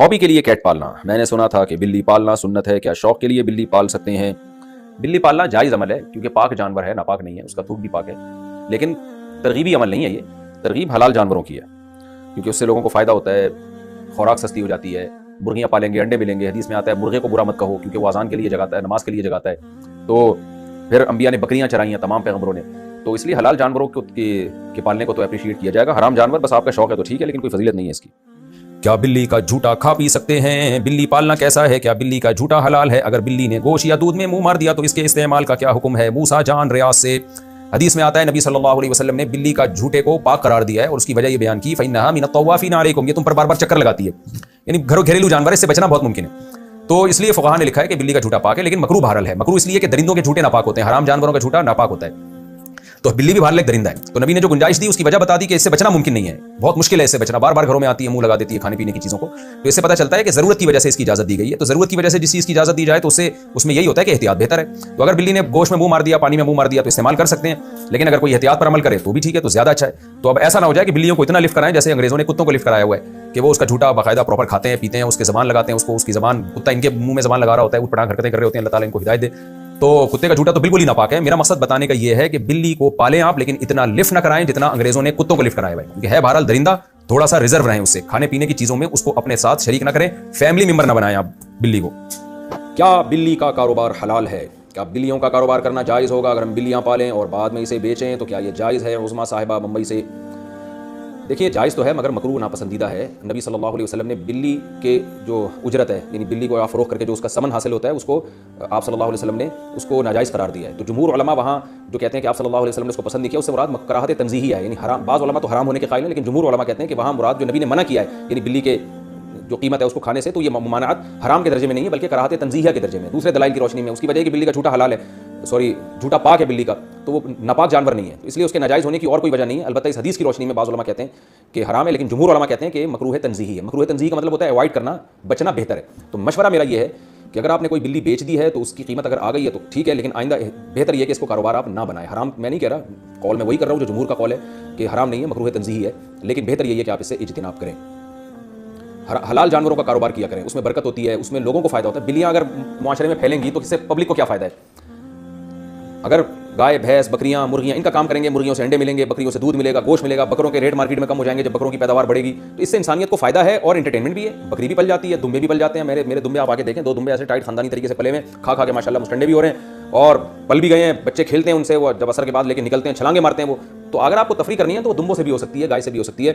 Hobby کے لیے Kate پالنا، میں نے سنا تھا کہ بلی پالنا سنت ہے، کیا شوق کے لیے بلی پال سکتے ہیں؟ بلی پالنا جائز عمل ہے کیونکہ پاک جانور ہے، ناپاک نہیں ہے، اس کا تھوک بھی پاک ہے، لیکن ترغیبی عمل نہیں ہے، یہ ترغیب حلال جانوروں کی ہے کیونکہ اس سے لوگوں کو فائدہ ہوتا ہے، خوراک سستی ہو جاتی ہے، مرغیاں پالیں گے، انڈے ملیں گے، حدیث میں آتا ہے مرغے کو برا مت کہو کیونکہ وہ اذان کے لیے جگاتا ہے، نماز کے لیے جگاتا ہے، تو پھر انبیاء نے بکریاں چرائی ہیں تمام پیغمبروں نے، تو اس لیے حلال جانوروں کے پالنے کو تو اپریشیٹ کیا جائے گا، حرام جانور بس آپ کا شوق ہے تو ٹھیک ہے لیکن کوئی فضیلت نہیں ہے اس کی۔ کیا بلی کا جھوٹا کھا پی سکتے ہیں؟ بلی پالنا کیسا ہے؟ کیا بلی کا جھوٹا حلال ہے؟ اگر بلی نے گوشت یا دودھ میں منہ مار دیا تو اس کے استعمال کا کیا حکم ہے؟ موسیٰ جان ریاض سے حدیث میں آتا ہے نبی صلی اللہ علیہ وسلم نے بلی کا جھوٹے کو پاک قرار دیا ہے اور اس کی وجہ یہ بیان کی فإنها من الطوافین علیکم، یہ تم پر بار بار چکر لگاتی ہے، یعنی گھریلو جانور، اس سے بچنا بہت ممکن ہے، تو اس لیے فقہاء نے لکھا ہے کہ بلی کا جھوٹا پاک ہے لیکن مکروہ بہرحال ہے۔ مکروہ اس لیے کہ درندوں کے جھوٹے ناپاک ہوتے ہیں، حرام جانوروں کا جھوٹا ناپاک ہوتا ہے، تو بلی بھی بہرحال ایک درندہ ہے، تو نبی نے جو گنجائش دی اس کی وجہ بتا دی کہ اس سے بچنا ممکن نہیں ہے، بہت مشکل ہے اس سے بچنا، بار بار گھروں میں آتی ہے، منہ لگا دیتی ہے کھانے پینے کی چیزوں کو، تو اس سے پتہ چلتا ہے کہ ضرورت کی وجہ سے اس کی اجازت دی گئی ہے، تو ضرورت کی وجہ سے جس چیز کی اجازت دی جائے تو اس میں یہی ہوتا ہے کہ احتیاط بہتر ہے، تو اگر بلی نے گوشت میں منہ مار دیا، پانی میں منہ مار دیا تو استعمال کر سکتے ہیں، لیکن اگر کوئی احتیاط پر عمل کرے تو بھی ٹھیک ہے، تو زیادہ اچھا ہے۔ تو اب ایسا نہ ہو جائے کہ بلیوں کو اتنا لفٹ کرائیں جیسے انگریزوں نے کتوں کو لفٹ کرایا ہوا ہے کہ وہ اس کا جھوٹا باقاعدہ پراپر کھاتے ہیں پیتے ہیں، اس کے زبان لگاتے ہیں، اس کی زبان، کتا ان کے منہ میں زبان لگا رہا ہوتا ہے، اٹھ پٹانگ حرکتیں کر رہے ہوتے ہیں، اللہ تعالیٰ ان کو ہدایت دے۔ تو کتے کا جھوٹا تو بالکل ہی ناپاک ہے۔ میرا مقصد بتانے کا یہ ہے کہ بلی کو پالیں آپ لیکن اتنا لفٹ نہ کرائیں جتنا انگریزوں نے کتوں کو لفٹ کرایا ہوا ہے، کیونکہ ہے بہرحال درندہ، تھوڑا سا ریزرو رہیں اس سے، کھانے پینے کی چیزوں میں اس کو اپنے ساتھ شریک نہ کریں، فیملی ممبر نہ بنائیں آپ بلی کو۔ کیا بلی کا کاروبار حلال ہے؟ کیا بلیوں کا کاروبار کرنا جائز ہوگا اگر ہم بلیاں پالیں اور بعد میں اسے بیچیں تو کیا یہ جائز ہے؟ عظمیٰ صاحبہ ممبئی سے۔ دیکھیے جائز تو ہے مگر مکروہ ناپسندیدہ ہے۔ نبی صلی اللہ علیہ وسلم نے بلی کے جو اجرت ہے، یعنی بلی کو آپ فروخت کر کے جو اس کا ثمن حاصل ہوتا ہے، اس کو آپ صلی اللہ علیہ وسلم نے اس کو ناجائز قرار دیا ہے۔ تو جمہور علماء وہاں جو کہتے ہیں کہ آپ صلی اللہ علیہ وسلم نے اس کو پسند نہیں کیا، اس سے مراد کراہت تنزیہی ہے، یعنی حرام۔ بعض علماء تو حرام ہونے کے قائل ہیں لیکن جمہور علماء کہتے ہیں کہ وہاں مراد جو نبی نے منع کیا ہے، یعنی بلی کے جو قیمت ہے اس کو کھانے سے، تو یہ ممانعت حرام کے درجے میں نہیں ہے بلکہ کراہت تنزیہہ کے درجے میں، دوسرے دلائل کی روشنی میں۔ اس کی وجہ ہے کہ بلی کا جھوٹا حلال ہے، جھوٹا پاک ہے بلی کا، تو وہ ناپاک جانور نہیں ہے، اس لیے اس کے ناجائز ہونے کی اور کوئی وجہ نہیں ہے۔ البتہ اس حدیث کی روشنی میں بعض علماء کہتے ہیں کہ حرام ہے لیکن جمہور علماء کہتے ہیں کہ مکروہ تنزیہی ہے۔ مکروہ تنزیہی کا مطلب ہوتا ہے اوائڈ کرنا، بچنا بہتر ہے۔ تو مشورہ میرا یہ ہے کہ اگر آپ نے کوئی بلی بیچ دی ہے تو اس کی قیمت اگر آ گئی ہے تو ٹھیک ہے، لیکن آئندہ بہتر یہ ہے کہ اس کو کاروبار آپ نہ بنائیں۔ حرام میں نہیں کہہ رہا، قول میں وہی کر رہا ہوں جو جمہور کا قول ہے کہ حرام نہیں ہے، مکروہ تنزیہی ہے، لیکن بہتر یہ ہے کہ آپ اس سے اجتناب کریں۔ حلال جانوروں کا کاروبار کیا کریں، اس میں برکت ہوتی ہے، اس میں لوگوں کو فائدہ ہوتا ہے۔ بلیاں اگر معاشرے میں پھیلیں گی تو اس سے پبلک کو کیا فائدہ ہے؟ اگر گائے، بھینس، بکریاں، مرغیاں ان کا کام کریں گے، مرغیوں سے انڈے ملیں گے، بکریوں سے دودھ ملے گا، گوشت ملے گا، بکروں کے ریٹ مارکیٹ میں کم ہو جائیں گے جب بکروں کی پیداوار بڑھے گی، تو اس سے انسانیت کو فائدہ ہے اور انٹرٹینمنٹ بھی ہے۔ بکری بھی پل جاتی ہے، دمبے بھی پل جاتے ہیں، میرے دمبے آپ آ کے دیکھیں، 2 دمبے ایسے ٹائٹ خاندانی طریقے سے پلے ہوئے ہیں، کھا کے ماشاءاللہ مستنڈے بھی ہو رہے ہیں اور پل بھی گئے ہیں، بچے کھیلتے ہیں ان سے، وہ جب عصر کے بعد لے کے نکلتے ہیں چھلانگیں مارتے ہیں وہ۔ تو اگر آپ کو تفریح کرنی ہے تو وہ دمبوں سے بھی ہو سکتی ہے، گائے سے بھی ہو سکتی ہے۔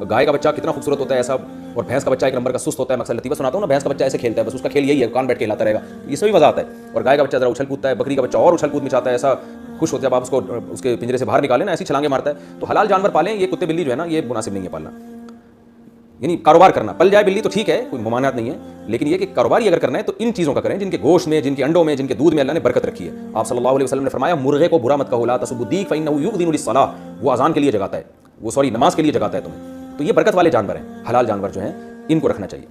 گائے کا بچہ کتنا خوبصورت ہوتا ہے ایسا، اور بھینس کا بچہ ایک نمبر کا سست ہوتا ہے۔ میں اکثر لطیفہ سناتا ہوں نا، بھینس کا بچہ ایسے کھیلتا ہے، بس اس کا کھیل یہی ہے، کان بیٹھ کے ہلاتا رہے گا، اس سے بھی مزہ آتا ہے۔ اور گائے کا بچہ ذرا اچھل کودتا ہے، بکری کا بچہ اور اچھل کود مچاتا ہے، ایسا خوش ہوتا ہے جب آپ اس کو اس کے پنجرے سے باہر نکالیں نا، ایسی چھلانگیں مارتا ہے۔ تو حلال جانور پالیں، یہ کتے بلی جو ہے نا یہ مناسب نہیں ہے پالنا، یعنی کاروبار کرنا۔ پل جائے بلی تو ٹھیک ہے، کوئی ممانعت نہیں ہے، لیکن یہ کہ کاروبار ہی اگر کرنا ہے تو ان چیزوں کا کریں جن کے گوشت میں، جن کے انڈوں میں، جن کے دودھ میں اللہ نے برکت رکھی ہے۔ آپ صلی اللہ علیہ وسلم نے فرمایا مرغے کو برا مت کہو، لا تسبوا الدیک فإنه یؤذن للصلاۃ، وہ اذان کے لیے جگاتا ہے، وہ نماز کے لیے جگاتا ہے تمہیں، تو یہ برکت والے جانور ہیں، حلال جانور جو ہیں ان کو رکھنا چاہیے۔